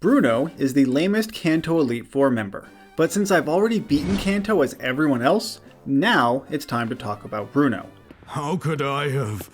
Bruno is the lamest Kanto Elite Four member, but since I've already beaten Kanto as everyone else, now it's time to talk about Bruno. How could I have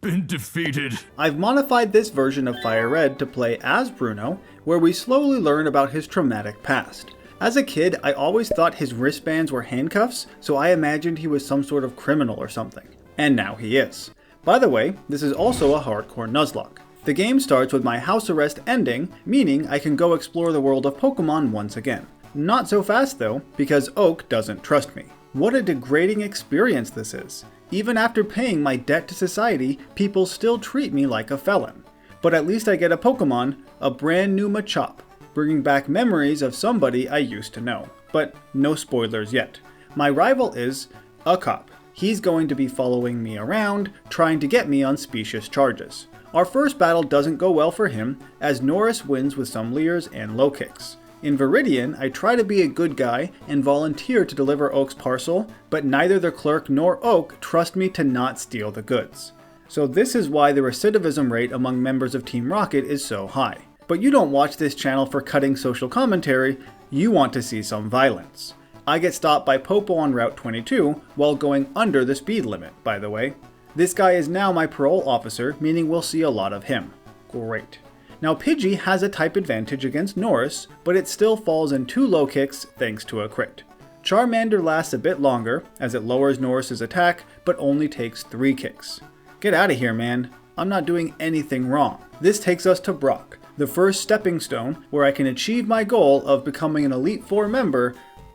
been defeated? I've modified this version of Fire Red to play as Bruno, where we slowly learn about his traumatic past. As a kid, I always thought his wristbands were handcuffs, so I imagined he was some sort of criminal or something. And now he is. By the way, this is also a hardcore Nuzlocke. The game starts with my house arrest ending, meaning I can go explore the world of Pokemon once again. Not so fast though, because Oak doesn't trust me. What a degrading experience this is. Even after paying my debt to society, people still treat me like a felon. But at least I get a Pokemon, a brand new Machop, bringing back memories of somebody I used to know. But no spoilers yet. My rival is a cop. He's going to be following me around, trying to get me on specious charges. Our first battle doesn't go well for him, as Norris wins with some leers and low kicks. In Viridian, I try to be a good guy and volunteer to deliver Oak's parcel, but neither the clerk nor Oak trust me to not steal the goods. So this is why the recidivism rate among members of Team Rocket is so high. But you don't watch this channel for cutting social commentary, you want to see some violence. I get stopped by Popo on Route 22 while going under the speed limit, by the way. This guy is now my parole officer, meaning we'll see a lot of him. Great. Now Pidgey has a type advantage against Norris, but it still falls in 2 low kicks thanks to a crit. Charmander lasts a bit longer, as it lowers Norris's attack, but only takes 3 kicks. Get out of here, man. I'm not doing anything wrong. This takes us to Brock, the first stepping stone where I can achieve my goal of becoming an Elite Four member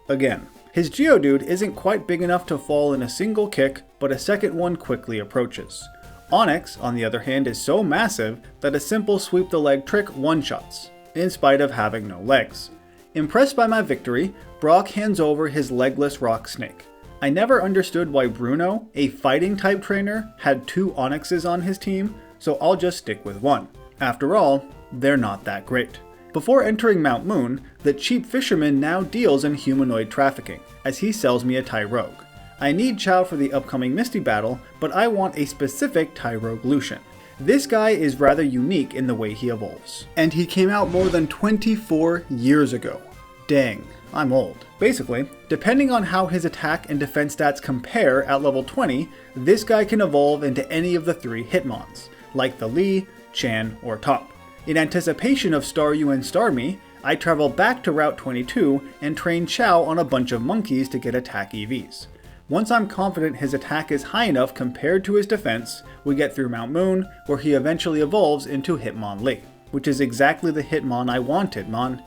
again. His Geodude isn't quite big enough to fall in a single kick, but a second one quickly approaches. Onix, on the other hand, is so massive that a simple sweep the leg trick one-shots, in spite of having no legs. Impressed by my victory, Brock hands over his legless rock snake. I never understood why Bruno, a fighting type trainer, had 2 Onixes on his team, so I'll just stick with one. After all, they're not that great. Before entering Mount Moon, the cheap fisherman now deals in humanoid trafficking, as he sells me a Tyrogue. I need Chow for the upcoming Misty battle, but I want a specific Tyrogue Lucian. This guy is rather unique in the way he evolves. And he came out more than 24 years ago. Dang, I'm old. Basically, depending on how his attack and defense stats compare at level 20, this guy can evolve into any of the 3 Hitmons, like the Lee, Chan, or Top. In anticipation of Staryu and Starmie, I travel back to Route 22 and train Chow on a bunch of monkeys to get attack EVs. Once I'm confident his attack is high enough compared to his defense, we get through Mount Moon, where he eventually evolves into Hitmonlee, which is exactly the Hitmon I wanted, mon.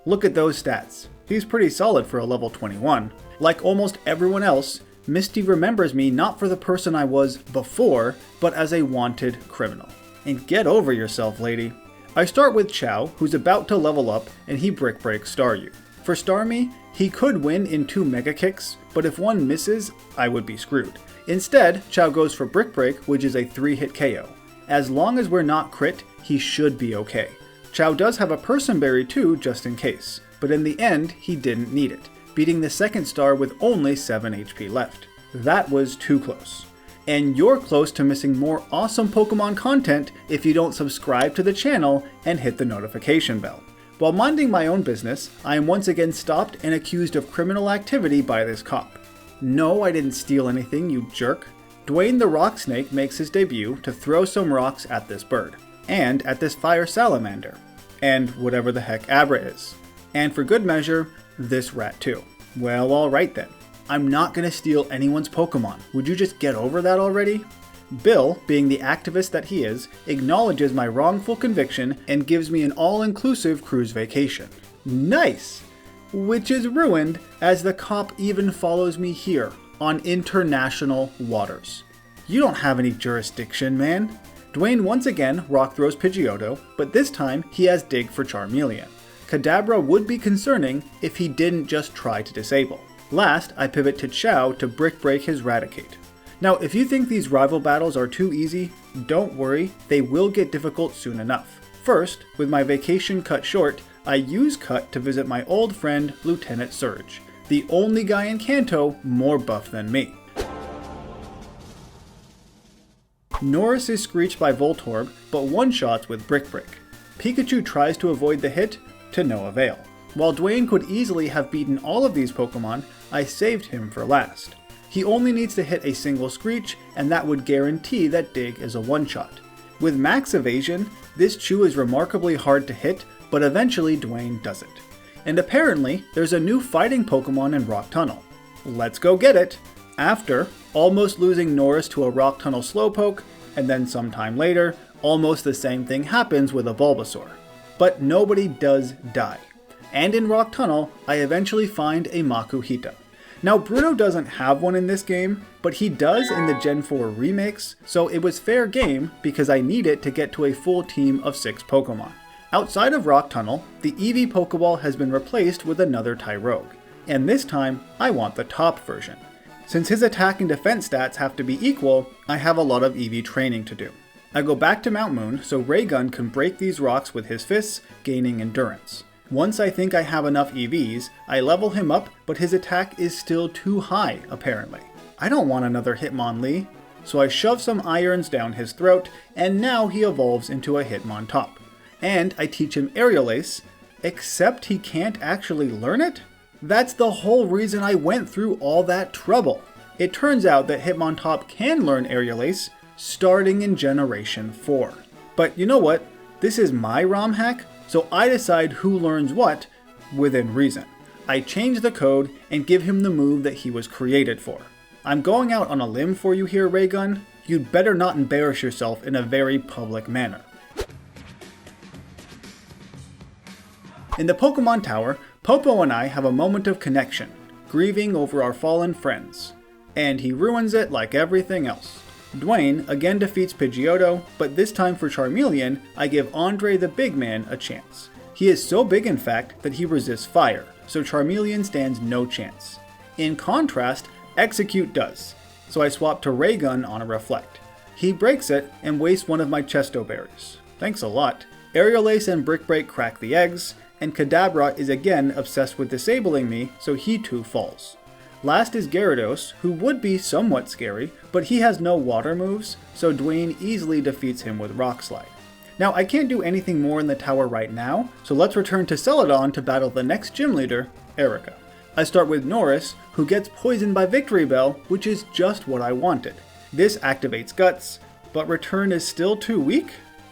Look at those stats. He's pretty solid for a level 21. Like almost everyone else, Misty remembers me not for the person I was before, but as a wanted criminal. And get over yourself, lady. I start with Chow, who's about to level up, and he brick breaks Staryu. For Starmie, he could win in 2 Mega Kicks, but if one misses, I would be screwed. Instead, Chow goes for Brick Break, which is a 3-hit KO. As long as we're not crit, he should be okay. Chow does have a Person Berry too, just in case, but in the end, he didn't need it, beating the second star with only 7 HP left. That was too close. And you're close to missing more awesome Pokemon content if you don't subscribe to the channel and hit the notification bell. While minding my own business, I am once again stopped and accused of criminal activity by this cop. No, I didn't steal anything, you jerk. Dwayne the Rock Snake makes his debut to throw some rocks at this bird, and at this fire salamander, and whatever the heck Abra is. And for good measure, this rat too. Well, alright then. I'm not gonna steal anyone's Pokemon. Would you just get over that already? Bill, being the activist that he is, acknowledges my wrongful conviction and gives me an all-inclusive cruise vacation. Nice! Which is ruined as the cop even follows me here on international waters. You don't have any jurisdiction, man. Dwayne once again rock throws Pidgeotto, but this time he has Dig for Charmeleon. Kadabra would be concerning if he didn't just try to disable. Last, I pivot to Chow to brick break his Raticate. Now, if you think these rival battles are too easy, don't worry, they will get difficult soon enough. First, with my vacation cut short, I use Cut to visit my old friend Lieutenant Surge, the only guy in Kanto more buff than me. Norris is screeched by Voltorb, but one-shots with Brick Break. Pikachu tries to avoid the hit, to no avail. While Dwayne could easily have beaten all of these Pokemon, I saved him for last. He only needs to hit a single Screech, and that would guarantee that Dig is a one-shot. With max evasion, this Chew is remarkably hard to hit, but eventually Dwayne does it. And apparently, there's a new fighting Pokemon in Rock Tunnel. Let's go get it! After almost losing Norris to a Rock Tunnel Slowpoke, and then sometime later, almost the same thing happens with a Bulbasaur. But nobody does die. And in Rock Tunnel, I eventually find a Makuhita. Now Bruno doesn't have one in this game, but he does in the Gen 4 remakes, so it was fair game because I need it to get to a full team of 6 Pokemon. Outside of Rock Tunnel, the Eevee Pokeball has been replaced with another Tyrogue, and this time I want the top version. Since his attack and defense stats have to be equal, I have a lot of Eevee training to do. I go back to Mount Moon so Raygun can break these rocks with his fists, gaining endurance. Once I think I have enough EVs, I level him up, but his attack is still too high, apparently. I don't want another Hitmonlee, so I shove some irons down his throat, and now he evolves into a Hitmontop. And I teach him Aerial Ace, except he can't actually learn it? That's the whole reason I went through all that trouble. It turns out that Hitmontop can learn Aerial Ace, starting in Generation 4. But you know what? This is my ROM hack, so I decide who learns what within reason. I change the code and give him the move that he was created for. I'm going out on a limb for you here, Raygun. You'd better not embarrass yourself in a very public manner. In the Pokemon Tower, Popo and I have a moment of connection, grieving over our fallen friends. And he ruins it like everything else. Dwayne again defeats Pidgeotto, but this time for Charmeleon, I give Andre the Big Man a chance. He is so big in fact that he resists fire, so Charmeleon stands no chance. In contrast, Execute does, so I swap to Raygun on a Reflect. He breaks it and wastes one of my Chesto Berries. Thanks a lot. Aerial Ace and Brick Break crack the eggs, and Kadabra is again obsessed with disabling me, so he too falls. Last is Gyarados, who would be somewhat scary, but he has no water moves, so Dwayne easily defeats him with Rock Slide. Now I can't do anything more in the tower right now, so let's return to Celadon to battle the next gym leader, Erica. I start with Norris, who gets poisoned by Victory Bell, which is just what I wanted. This activates Guts, but Return is still too weak?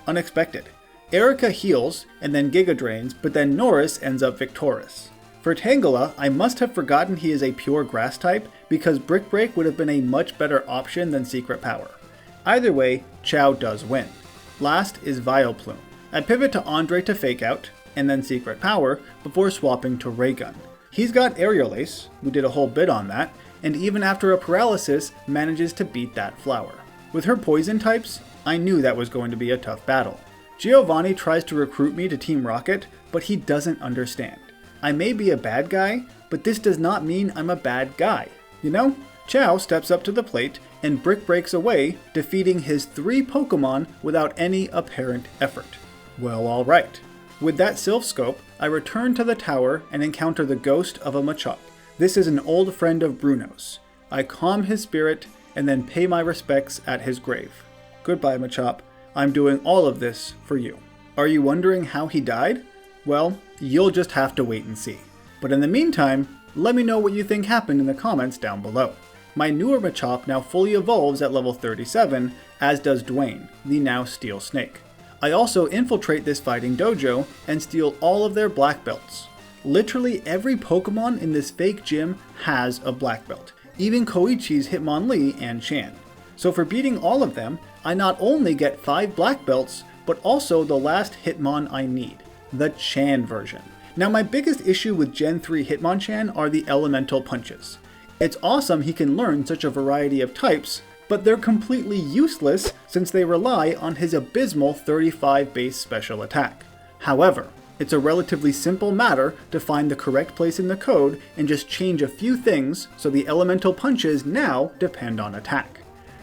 Unexpected. Erica heals, and then Giga Drains, but then Norris ends up victorious. For Tangela, I must have forgotten he is a pure grass type, because Brick Break would have been a much better option than Secret Power. Either way, Chow does win. Last is Vileplume. I pivot to Andre to Fake Out, and then Secret Power, before swapping to Raygun. He's got Aerial Ace, we did a whole bit on that, and even after a paralysis, manages to beat that flower. With her poison types, I knew that was going to be a tough battle. Giovanni tries to recruit me to Team Rocket, but he doesn't understand. I may be a bad guy, but this does not mean I'm a bad guy. You know? Chow steps up to the plate, and Brick breaks away, defeating his 3 Pokemon without any apparent effort. Well, alright. With that Sylph Scope, I return to the tower and encounter the ghost of a Machop. This is an old friend of Bruno's. I calm his spirit, and then pay my respects at his grave. Goodbye, Machop. I'm doing all of this for you. Are you wondering how he died? Well, you'll just have to wait and see. But in the meantime, let me know what you think happened in the comments down below. My newer Machop now fully evolves at level 37, as does Dwayne, the now Steel Snake. I also infiltrate this fighting dojo and steal all of their black belts. Literally every Pokemon in this fake gym has a black belt, even Koichi's Hitmonlee and Chan. So for beating all of them, I not only get 5 black belts, but also the last Hitmon I need, the Chan version. Now my biggest issue with Gen 3 Hitmonchan are the elemental punches. It's awesome he can learn such a variety of types, but they're completely useless since they rely on his abysmal 35 base special attack. However, it's a relatively simple matter to find the correct place in the code and just change a few things so the elemental punches now depend on attack.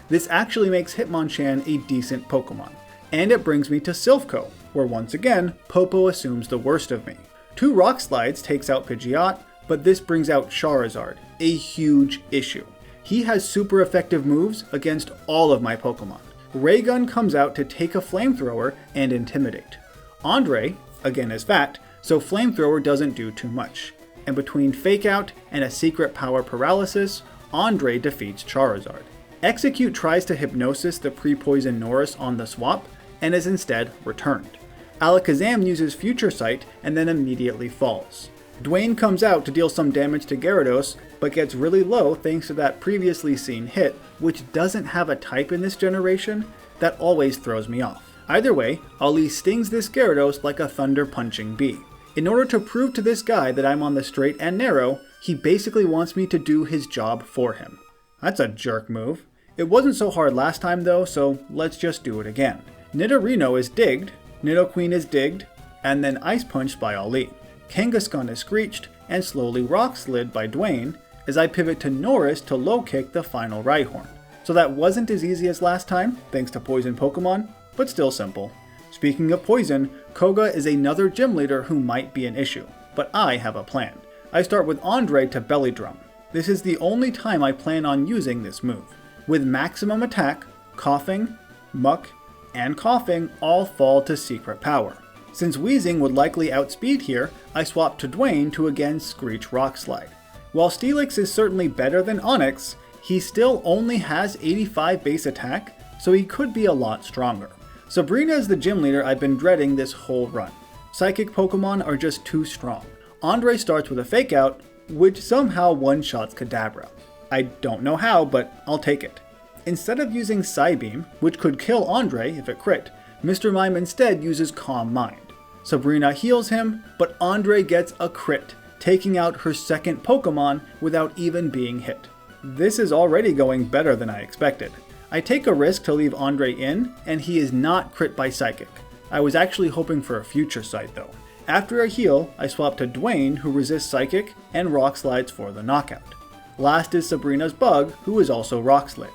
This actually makes Hitmonchan a decent Pokemon. And it brings me to Silphco, where once again, Popo assumes the worst of me. 2 Rock Slides takes out Pidgeot, but this brings out Charizard, a huge issue. He has super effective moves against all of my Pokemon. Raygun comes out to take a Flamethrower and Intimidate. Andre, again as fact, so Flamethrower doesn't do too much. And between Fake Out and a secret power paralysis, Andre defeats Charizard. Execute tries to hypnosis the pre-poison Norris on the swap, and is instead returned. Alakazam uses Future Sight and then immediately falls. Dwayne comes out to deal some damage to Gyarados, but gets really low thanks to that previously seen hit, which doesn't have a type in this generation. That always throws me off. Either way, Ali stings this Gyarados like a thunder-punching bee. In order to prove to this guy that I'm on the straight and narrow, he basically wants me to do his job for him. That's a jerk move. It wasn't so hard last time though, so let's just do it again. Nidorino is digged, Nidoqueen is digged, and then Ice Punched by Ali. Kangaskhan is screeched, and slowly Rock Slid by Dwayne, as I pivot to Norris to low kick the final Rhyhorn. So that wasn't as easy as last time, thanks to Poison Pokemon, but still simple. Speaking of Poison, Koga is another gym leader who might be an issue, but I have a plan. I start with Andre to Belly Drum. This is the only time I plan on using this move. With maximum attack, Coughing, Muck, and Coughing all fall to Secret Power. Since Wheezing would likely outspeed here, I swap to Dwayne to again Screech Rock Slide. While Steelix is certainly better than Onix, he still only has 85 base attack, so he could be a lot stronger. Sabrina is the gym leader I've been dreading this whole run. Psychic Pokemon are just too strong. Andre starts with a Fake Out, which somehow one-shots Kadabra. I don't know how, but I'll take it. Instead of using Psybeam, which could kill Andre if it crit, Mr. Mime instead uses Calm Mind. Sabrina heals him, but Andre gets a crit, taking out her second Pokemon without even being hit. This is already going better than I expected. I take a risk to leave Andre in, and he is not crit by Psychic. I was actually hoping for a Future Sight though. After a heal, I swap to Dwayne, who resists Psychic, and Rock Slides for the knockout. Last is Sabrina's Bug, who is also Rock Slid.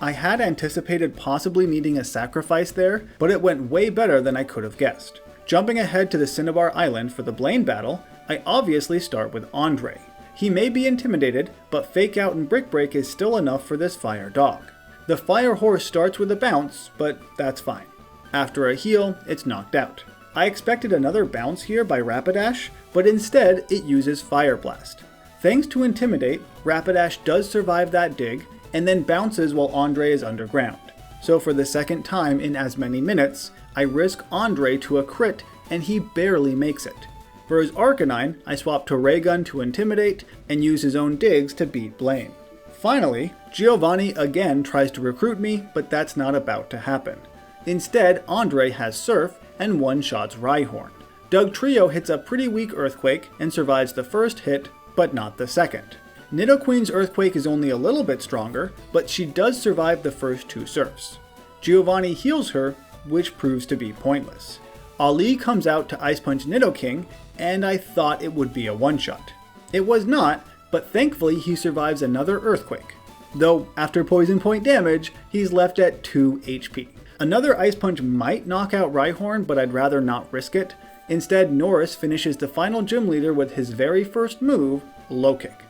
I had anticipated possibly needing a sacrifice there, but it went way better than I could have guessed. Jumping ahead to the Cinnabar Island for the Blaine battle, I obviously start with Andre. He may be intimidated, but Fake Out and Brick Break is still enough for this Fire Dog. The Fire Horse starts with a bounce, but that's fine. After a heal, it's knocked out. I expected another bounce here by Rapidash, but instead it uses Fire Blast. Thanks to Intimidate, Rapidash does survive that dig, and then bounces while Andre is underground. So for the second time in as many minutes, I risk Andre to a crit, and he barely makes it. For his Arcanine, I swap to Raygun to Intimidate, and use his own digs to beat Blaine. Finally, Giovanni again tries to recruit me, but that's not about to happen. Instead, Andre has Surf, and one-shots Rhyhorn. Dugtrio hits a pretty weak Earthquake, and survives the first hit, but not the second. Nidoqueen's Earthquake is only a little bit stronger, but she does survive the first two Surfs. Giovanni heals her, which proves to be pointless. Ali comes out to Ice Punch Nidoking, and I thought it would be a one-shot. It was not, but thankfully he survives another Earthquake. Though, after Poison Point damage, he's left at 2 HP. Another Ice Punch might knock out Rhyhorn, but I'd rather not risk it. Instead, Norris finishes the final gym leader with his very first move, Low Kick.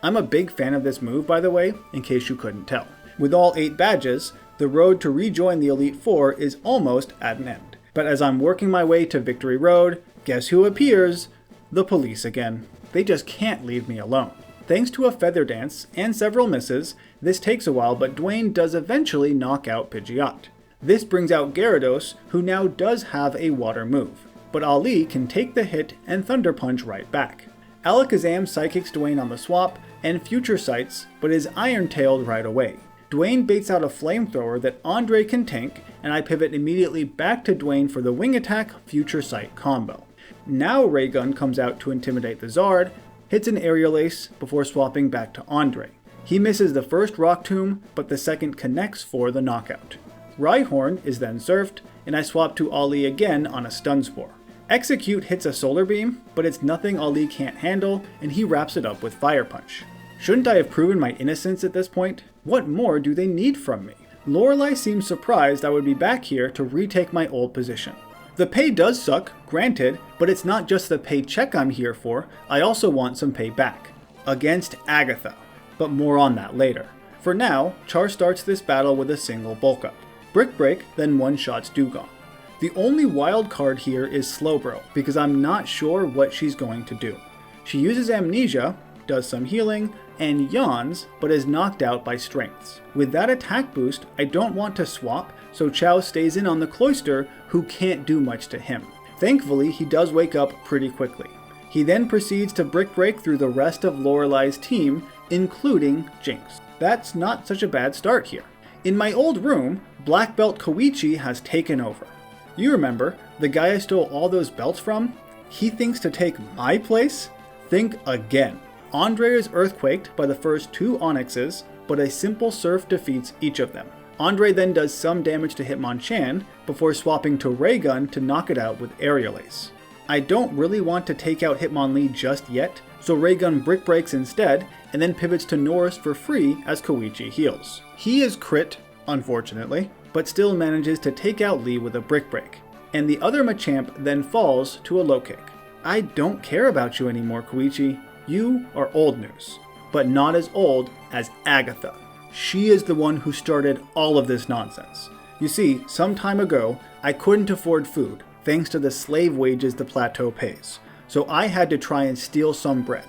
I'm a big fan of this move, by the way, in case you couldn't tell. With all 8 badges, the road to rejoin the Elite Four is almost at an end. But as I'm working my way to Victory Road, guess who appears? The police again. They just can't leave me alone. Thanks to a Feather Dance and several misses, this takes a while, but Dwayne does eventually knock out Pidgeot. This brings out Gyarados, who now does have a water move, but Ali can take the hit and Thunder Punch right back. Alakazam Psychics Dwayne on the swap, and Future Sights, but is Iron-Tailed right away. Dwayne baits out a Flamethrower that Andre can tank, and I pivot immediately back to Dwayne for the Wing Attack Future Sight combo. Now Raygun comes out to intimidate the Zard, hits an Aerial Ace before swapping back to Andre. He misses the first Rock Tomb, but the second connects for the knockout. Rhyhorn is then surfed, and I swap to Ali again on a Stun Spore. Execute hits a Solar Beam, but it's nothing Ali can't handle, and he wraps it up with Fire Punch. Shouldn't I have proven my innocence at this point? What more do they need from me? Lorelei seems surprised I would be back here to retake my old position. The pay does suck, granted, but it's not just the paycheck I'm here for, I also want some pay back. Against Agatha. But more on that later. For now, Char starts this battle with a single Bulk Up. Brick Break then one-shots Dugong. The only wild card here is Slowbro, because I'm not sure what she's going to do. She uses Amnesia, does some healing, and yawns, but is knocked out by Strengths. With that attack boost, I don't want to swap, so Chao stays in on the Cloister, who can't do much to him. Thankfully, he does wake up pretty quickly. He then proceeds to Brick Break through the rest of Lorelei's team, including Jinx. That's not such a bad start here. In my old room, Black Belt Koichi has taken over. You remember, the guy I stole all those belts from? He thinks to take my place? Think again. Andre is earthquaked by the first 2 Onyxes, but a simple surf defeats each of them. Andre then does some damage to Hitmonchan before swapping to Raygun to knock it out with Aerial Ace. I don't really want to take out Hitmonlee just yet, so Raygun Brick Breaks instead, and then pivots to Norris for free as Koichi heals. He is crit, unfortunately, but still manages to take out Lee with a Brick Break, and the other Machamp then falls to a low kick. I don't care about you anymore, Koichi. You are old news, but not as old as Agatha. She is the one who started all of this nonsense. You see, some time ago, I couldn't afford food, thanks to the slave wages the plateau pays, so I had to try and steal some bread.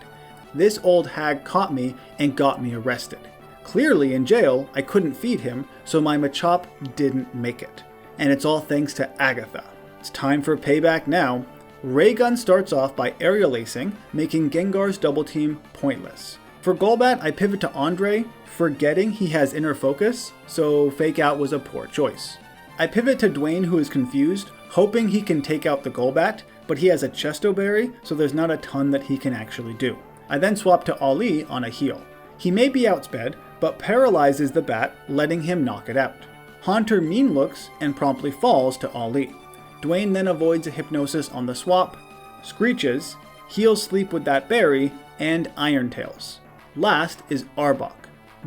This old hag caught me and got me arrested. Clearly in jail, I couldn't feed him, so my Machop didn't make it. And it's all thanks to Agatha. It's time for payback now. Raygun starts off by aerial acing, making Gengar's double team pointless. For Golbat, I pivot to Andre, forgetting he has inner focus, so Fake Out was a poor choice. I pivot to Dwayne, who is confused, hoping he can take out the Golbat, but he has a Chesto Berry, so there's not a ton that he can actually do. I then swap to Ali on a heal. He may be outsped, but paralyzes the bat, letting him knock it out. Haunter mean looks and promptly falls to Ali. Dwayne then avoids a hypnosis on the swap, screeches, heals Sleep with that berry, and Iron Tails. Last is Arbok.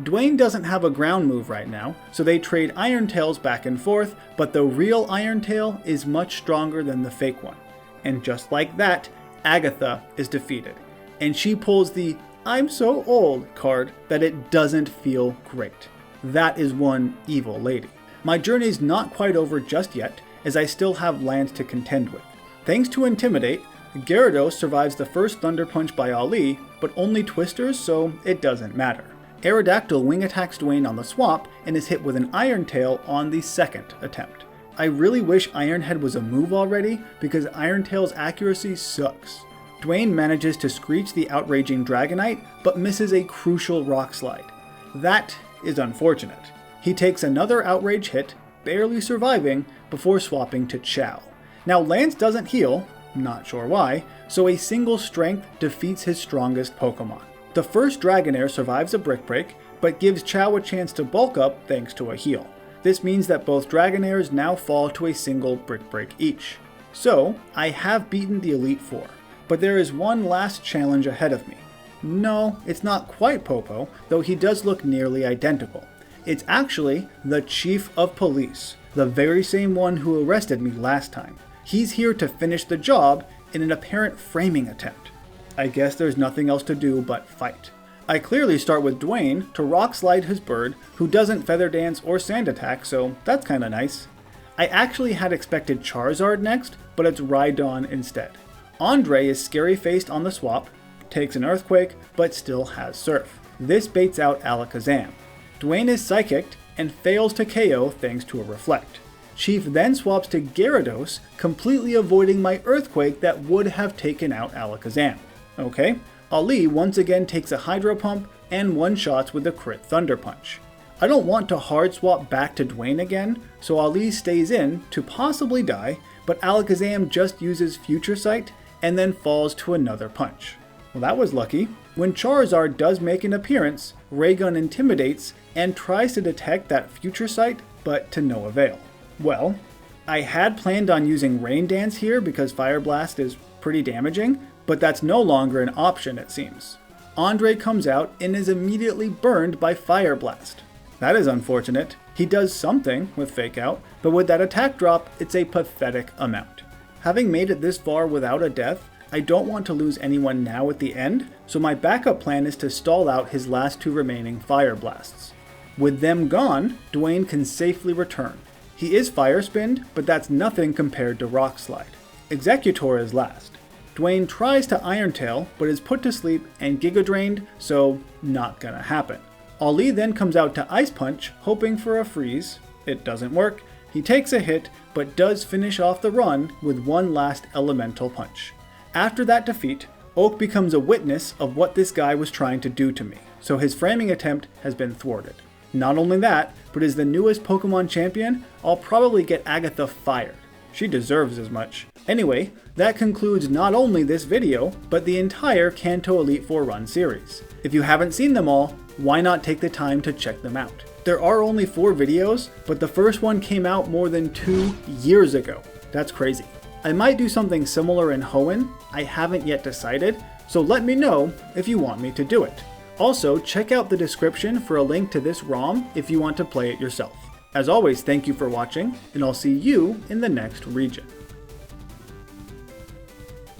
Dwayne doesn't have a ground move right now, so they trade Iron Tails back and forth, but the real Iron Tail is much stronger than the fake one. And just like that, Agatha is defeated. And she pulls the "I'm so old" card that it doesn't feel great. That is one evil lady. My journey's not quite over just yet, as I still have lands to contend with. Thanks to Intimidate, Gyarados survives the first Thunder Punch by Ali, but only Twisters, so it doesn't matter. Aerodactyl wing attacks Dwayne on the swap and is hit with an Iron Tail on the second attempt. I really wish Iron Head was a move already, because Iron Tail's accuracy sucks. Dwayne manages to screech the outraging Dragonite, but misses a crucial Rock Slide. That is unfortunate. He takes another Outrage hit, barely surviving, before swapping to Chao. Now Lance doesn't heal, not sure why, so a single Strength defeats his strongest Pokemon. The first Dragonair survives a Brick Break, but gives Chao a chance to bulk up thanks to a heal. This means that both Dragonairs now fall to a single Brick Break each. So, I have beaten the Elite Four, but there is one last challenge ahead of me. No, it's not quite Popo, though he does look nearly identical. It's actually the Chief of Police, the very same one who arrested me last time. He's here to finish the job in an apparent framing attempt. I guess there's nothing else to do but fight. I clearly start with Dwayne to Rock Slide his bird, who doesn't Feather Dance or Sand Attack, so that's kinda nice. I actually had expected Charizard next, but it's Rhydon instead. Andre is scary-faced on the swap, takes an Earthquake, but still has Surf. This baits out Alakazam. Dwayne is Psychicked and fails to KO thanks to a Reflect. Chief then swaps to Gyarados, completely avoiding my Earthquake that would have taken out Alakazam. Okay, Ali once again takes a Hydro Pump and one-shots with a crit Thunder Punch. I don't want to hard swap back to Dwayne again, so Ali stays in to possibly die, but Alakazam just uses Future Sight and then falls to another punch. Well, that was lucky. When Charizard does make an appearance, Raygun intimidates and tries to detect that Future Sight, but to no avail. Well, I had planned on using Rain Dance here because Fire Blast is pretty damaging, but that's no longer an option it seems. Andre comes out and is immediately burned by Fire Blast. That is unfortunate. He does something with Fake Out, but with that attack drop, it's a pathetic amount. Having made it this far without a death, I don't want to lose anyone now at the end, so my backup plan is to stall out his last 2 remaining Fire Blasts. With them gone, Dwayne can safely return. He is Fire Spinned, but that's nothing compared to Rock Slide. Executor is last. Dwayne tries to Iron Tail, but is put to sleep and Giga Drained, so not gonna happen. Ali then comes out to Ice Punch, hoping for a freeze. It doesn't work. He takes a hit, but does finish off the run with one last Elemental Punch. After that defeat, Oak becomes a witness of what this guy was trying to do to me, so his framing attempt has been thwarted. Not only that, but as the newest Pokemon champion, I'll probably get Agatha fired. She deserves as much. Anyway, that concludes not only this video, but the entire Kanto Elite Four run series. If you haven't seen them all, why not take the time to check them out? There are only 4 videos, but the first one came out more than 2 years ago. That's crazy. I might do something similar in Hoenn, I haven't yet decided, so let me know if you want me to do it. Also, check out the description for a link to this ROM if you want to play it yourself. As always, thank you for watching, and I'll see you in the next region.